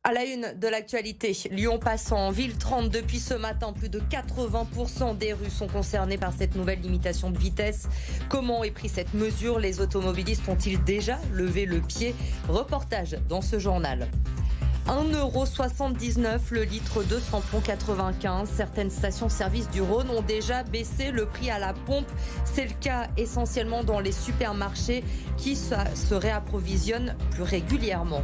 À la une de l'actualité, Lyon passe en ville 30 depuis ce matin. Plus de 80% des rues sont concernées par cette nouvelle limitation de vitesse. Comment est prise cette mesure? Les automobilistes ont-ils déjà levé le pied? Reportage dans ce journal. 1,79 € le litre de samplon 95. Certaines stations-service du Rhône ont déjà baissé le prix à la pompe. C'est le cas essentiellement dans les supermarchés qui se réapprovisionnent plus régulièrement.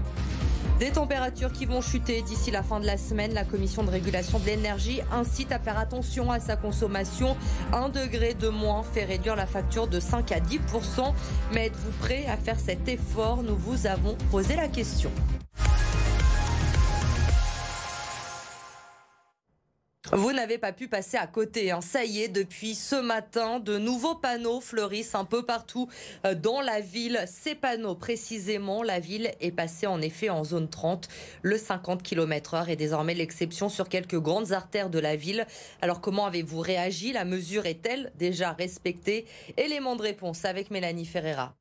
Des températures qui vont chuter d'ici la fin de la semaine. La Commission de régulation de l'énergie incite à faire attention à sa consommation. 1 degré de moins fait réduire la facture de 5 à 10%. Mais êtes-vous prêt à faire cet effort? Nous vous avons posé la question. Vous n'avez pas pu passer à côté. Ça y est, depuis ce matin, de nouveaux panneaux fleurissent un peu partout dans la ville. Ces panneaux, précisément, la ville est passée en effet en zone 30. Le 50 km/h est désormais l'exception sur quelques grandes artères de la ville. Alors comment avez-vous réagi? La mesure est-elle déjà respectée? Élément de réponse avec Mélanie Ferreira.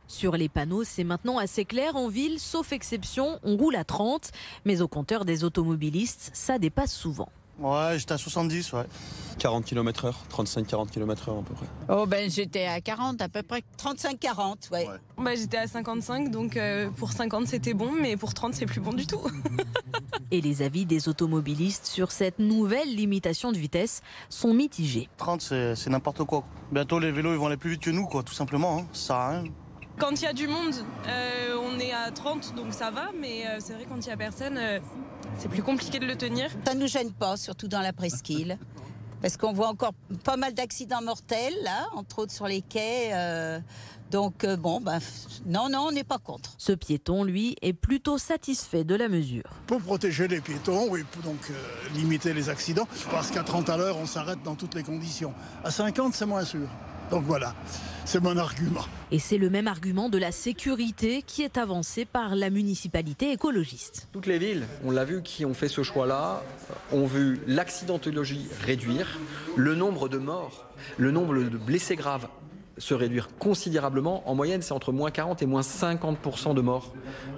Sur les panneaux, c'est maintenant assez clair en ville, sauf exception, on roule à 30. Mais au compteur des automobilistes, ça dépasse souvent. Ouais, j'étais à 70, ouais. 40 km/h, 35-40 km/h à peu près. Oh ben j'étais à 40 à peu près, 35-40, ouais. Bah, j'étais à 55, donc pour 50 c'était bon, mais pour 30 c'est plus bon du tout. Et les avis des automobilistes sur cette nouvelle limitation de vitesse sont mitigés. 30, c'est n'importe quoi. Bientôt les vélos ils vont aller plus vite que nous, quoi, tout simplement. Ça sert à rien. Quand il y a du monde, on est à 30, donc ça va, mais c'est vrai quand il n'y a personne, c'est plus compliqué de le tenir. Ça ne nous gêne pas, surtout dans la presqu'île, parce qu'on voit encore pas mal d'accidents mortels, là, entre autres sur les quais. Non, on n'est pas contre. Ce piéton, lui, est plutôt satisfait de la mesure. Pour protéger les piétons, oui, pour donc limiter les accidents, parce qu'à 30 à l'heure, on s'arrête dans toutes les conditions. À 50, c'est moins sûr. Donc voilà, c'est mon argument. Et c'est le même argument de la sécurité qui est avancé par la municipalité écologiste. Toutes les villes, on l'a vu, qui ont fait ce choix-là, ont vu l'accidentologie réduire, le nombre de morts, le nombre de blessés graves se réduire considérablement. En moyenne, c'est entre moins 40 et moins 50% de morts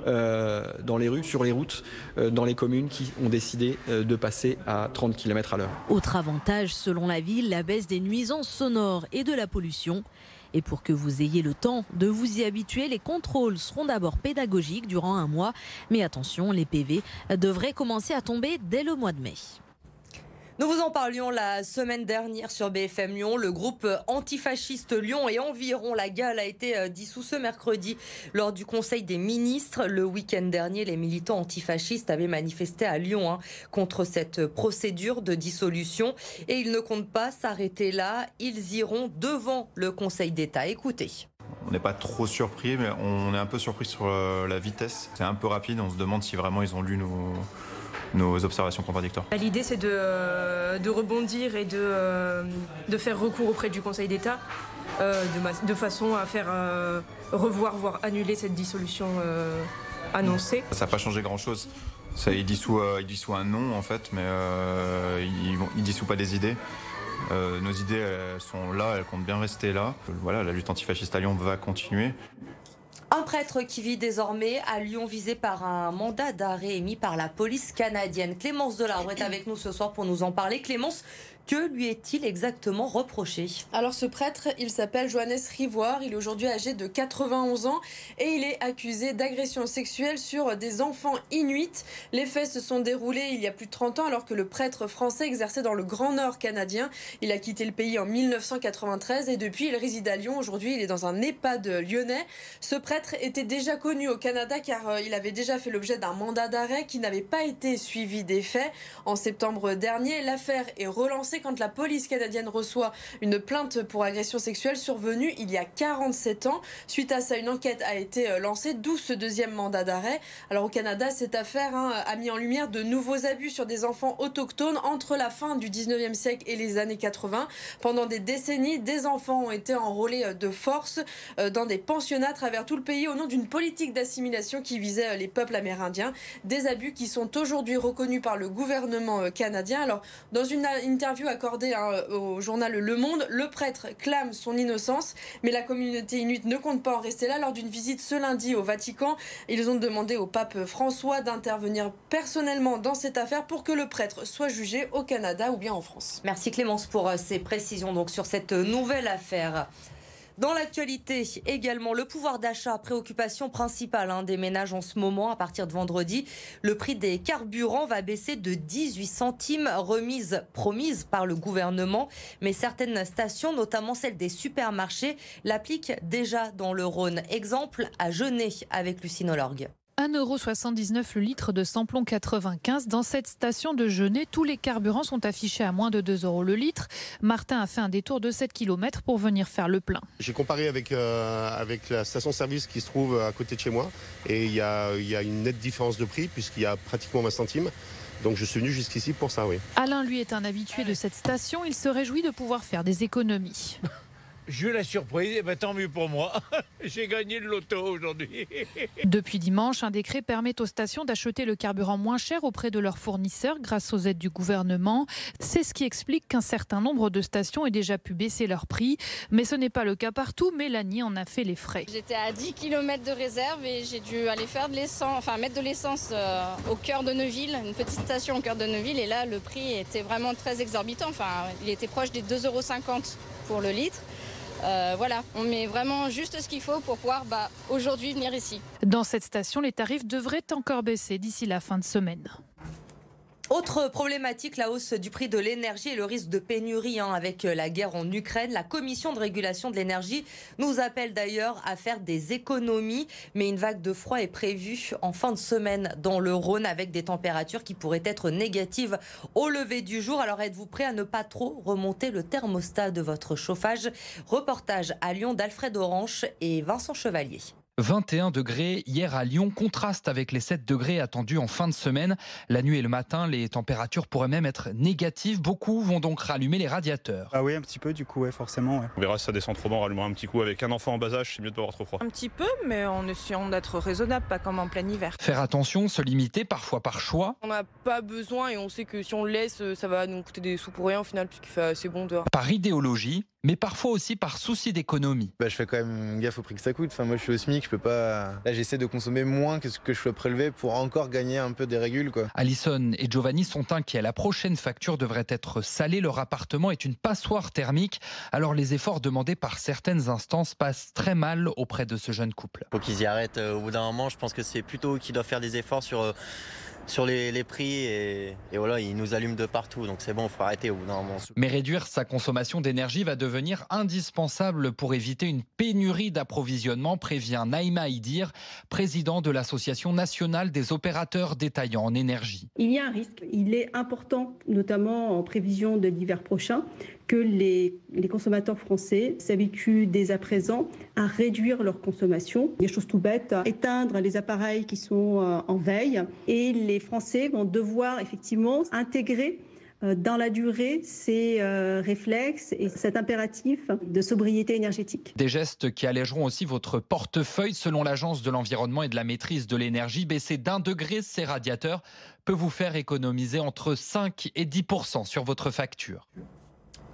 dans les rues, sur les routes, dans les communes qui ont décidé de passer à 30 km à l'heure. Autre avantage, selon la ville, la baisse des nuisances sonores et de la pollution. Et pour que vous ayez le temps de vous y habituer, les contrôles seront d'abord pédagogiques durant 1 mois. Mais attention, les PV devraient commencer à tomber dès le mois de mai. Nous vous en parlions la semaine dernière sur BFM Lyon. Le groupe antifasciste Lyon et environ la Gale a été dissous ce mercredi lors du Conseil des ministres. Le week-end dernier, les militants antifascistes avaient manifesté à Lyon contre cette procédure de dissolution. Et ils ne comptent pas s'arrêter là. Ils iront devant le Conseil d'État. Écoutez. On n'est pas trop surpris, mais on est un peu surpris sur la vitesse. C'est un peu rapide. On se demande si vraiment ils ont lu nos observations contradictoires. L'idée c'est de rebondir et de faire recours auprès du Conseil d'État de façon à faire revoir, voire annuler cette dissolution annoncée. Ça n'a pas changé grand-chose. Il dissout un nom en fait, mais il dissout pas des idées. Nos idées elles sont là, elles comptent bien rester là. Voilà, la lutte antifasciste à Lyon va continuer. Un prêtre qui vit désormais à Lyon visé par un mandat d'arrêt émis par la police canadienne. Clémence Delarbre est avec nous ce soir pour nous en parler. Clémence, que lui est-il exactement reproché? Alors ce prêtre, il s'appelle Johannes Rivoire, il est aujourd'hui âgé de 91 ans et il est accusé d'agression sexuelle sur des enfants inuits. Les faits se sont déroulés il y a plus de 30 ans alors que le prêtre français exerçait dans le Grand Nord canadien. Il a quitté le pays en 1993 et depuis il réside à Lyon. Aujourd'hui il est dans un EHPAD lyonnais. Ce prêtre était déjà connu au Canada car il avait déjà fait l'objet d'un mandat d'arrêt qui n'avait pas été suivi des faits. En septembre dernier, l'affaire est relancée quand la police canadienne reçoit une plainte pour agression sexuelle survenue il y a 47 ans. Suite à ça, une enquête a été lancée, d'où ce deuxième mandat d'arrêt. Alors au Canada, cette affaire a mis en lumière de nouveaux abus sur des enfants autochtones entre la fin du 19e siècle et les années 80. Pendant des décennies, des enfants ont été enrôlés de force dans des pensionnats à travers tout le pays au nom d'une politique d'assimilation qui visait les peuples amérindiens. Des abus qui sont aujourd'hui reconnus par le gouvernement canadien. Alors, dans une interview accordée au journal Le Monde. Le prêtre clame son innocence, mais la communauté inuite ne compte pas en rester là. Lors d'une visite ce lundi au Vatican, ils ont demandé au pape François d'intervenir personnellement dans cette affaire pour que le prêtre soit jugé au Canada ou bien en France. Merci Clémence pour ces précisions donc sur cette nouvelle affaire. Dans l'actualité également, le pouvoir d'achat, préoccupation principale des ménages en ce moment. À partir de vendredi, le prix des carburants va baisser de 18 centimes, promise par le gouvernement. Mais certaines stations, notamment celles des supermarchés, l'appliquent déjà dans le Rhône. Exemple à Genêt avec Lucine Olorgue. 1,79 € le litre de samplon 95. Dans cette station de Genêt, tous les carburants sont affichés à moins de 2 € le litre. Martin a fait un détour de 7 km pour venir faire le plein. J'ai comparé avec la station-service qui se trouve à côté de chez moi. Et il y a une nette différence de prix puisqu'il y a pratiquement 20 centimes. Donc je suis venu jusqu'ici pour ça, oui. Alain, lui, est un habitué de cette station. Il se réjouit de pouvoir faire des économies. J'ai eu la surprise, et tant mieux pour moi. J'ai gagné le loto aujourd'hui. Depuis dimanche, un décret permet aux stations d'acheter le carburant moins cher auprès de leurs fournisseurs grâce aux aides du gouvernement. C'est ce qui explique qu'un certain nombre de stations aient déjà pu baisser leur prix. Mais ce n'est pas le cas partout. Mélanie en a fait les frais. J'étais à 10 km de réserve et j'ai dû aller faire mettre de l'essence au cœur de Neuville, une petite station au cœur de Neuville. Et là, le prix était vraiment très exorbitant. Il était proche des 2,50 € pour le litre. Voilà, on met vraiment juste ce qu'il faut pour pouvoir aujourd'hui venir ici. Dans cette station, les tarifs devraient encore baisser d'ici la fin de semaine. Autre problématique, la hausse du prix de l'énergie et le risque de pénurie avec la guerre en Ukraine. La Commission de régulation de l'énergie nous appelle d'ailleurs à faire des économies. Mais une vague de froid est prévue en fin de semaine dans le Rhône avec des températures qui pourraient être négatives au lever du jour. Alors êtes-vous prêt à ne pas trop remonter le thermostat de votre chauffage? Reportage à Lyon d'Alfred Orange et Vincent Chevalier. 21 degrés hier à Lyon, contraste avec les 7 degrés attendus en fin de semaine. La nuit et le matin, les températures pourraient même être négatives. Beaucoup vont donc rallumer les radiateurs. Ah oui, un petit peu du coup, forcément. On verra si ça descend trop bas, on rallumera un petit coup. Avec un enfant en bas âge, c'est mieux de pas avoir trop froid. Un petit peu, mais en essayant d'être raisonnable, pas comme en plein hiver. Faire attention, se limiter, parfois par choix. On n'a pas besoin et on sait que si on le laisse, ça va nous coûter des sous pour rien au final, puisqu'il fait assez bon dehors. Par idéologie, mais parfois aussi par souci d'économie. Je fais quand même gaffe au prix que ça coûte. Moi, je suis au SMIC, je peux pas. Là, j'essaie de consommer moins que ce que je peux prélever pour encore gagner un peu des régules, quoi. Alison et Giovanni sont inquiets. La prochaine facture devrait être salée. Leur appartement est une passoire thermique. Alors les efforts demandés par certaines instances passent très mal auprès de ce jeune couple. Faut qu'ils y arrêtent au bout d'un moment. Je pense que c'est plutôt eux qui doivent faire des efforts sur les prix et voilà, ils nous allument de partout, donc c'est bon, il faut arrêter au bout d'un moment. Mais réduire sa consommation d'énergie va devenir indispensable pour éviter une pénurie d'approvisionnement, prévient Naïma Idir, président de l'Association nationale des opérateurs détaillants en énergie. Il y a un risque, il est important, notamment en prévision de l'hiver prochain, que les consommateurs français s'habituent dès à présent à réduire leur consommation. Des choses tout bêtes, éteindre les appareils qui sont en veille. Et les Français vont devoir effectivement intégrer dans la durée ces réflexes et cet impératif de sobriété énergétique. Des gestes qui allégeront aussi votre portefeuille. Selon l'Agence de l'environnement et de la maîtrise de l'énergie, baisser d'1 degré ces radiateurs peut vous faire économiser entre 5 et 10% sur votre facture.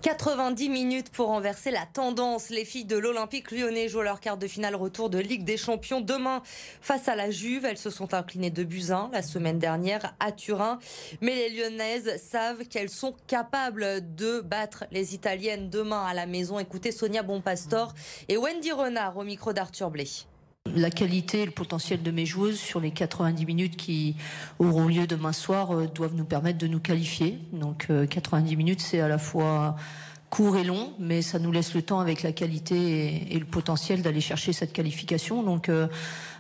90 minutes pour renverser la tendance. Les filles de l'Olympique lyonnais jouent leur quart de finale retour de Ligue des Champions demain face à la Juve. Elles se sont inclinées 2-1 la semaine dernière à Turin. Mais les Lyonnaises savent qu'elles sont capables de battre les Italiennes demain à la maison. Écoutez Sonia Bonpastor et Wendy Renard au micro d'Arthur Blé. La qualité et le potentiel de mes joueuses sur les 90 minutes qui auront lieu demain soir doivent nous permettre de nous qualifier. Donc 90 minutes, c'est à la fois court et long, mais ça nous laisse le temps avec la qualité et le potentiel d'aller chercher cette qualification. Donc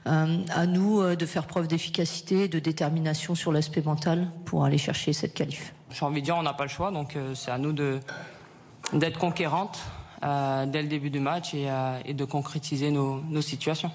à nous de faire preuve d'efficacité et de détermination sur l'aspect mental pour aller chercher cette qualif. J'ai envie de dire, on n'a pas le choix, donc c'est à nous d'être conquérantes dès le début du match et de concrétiser nos situations.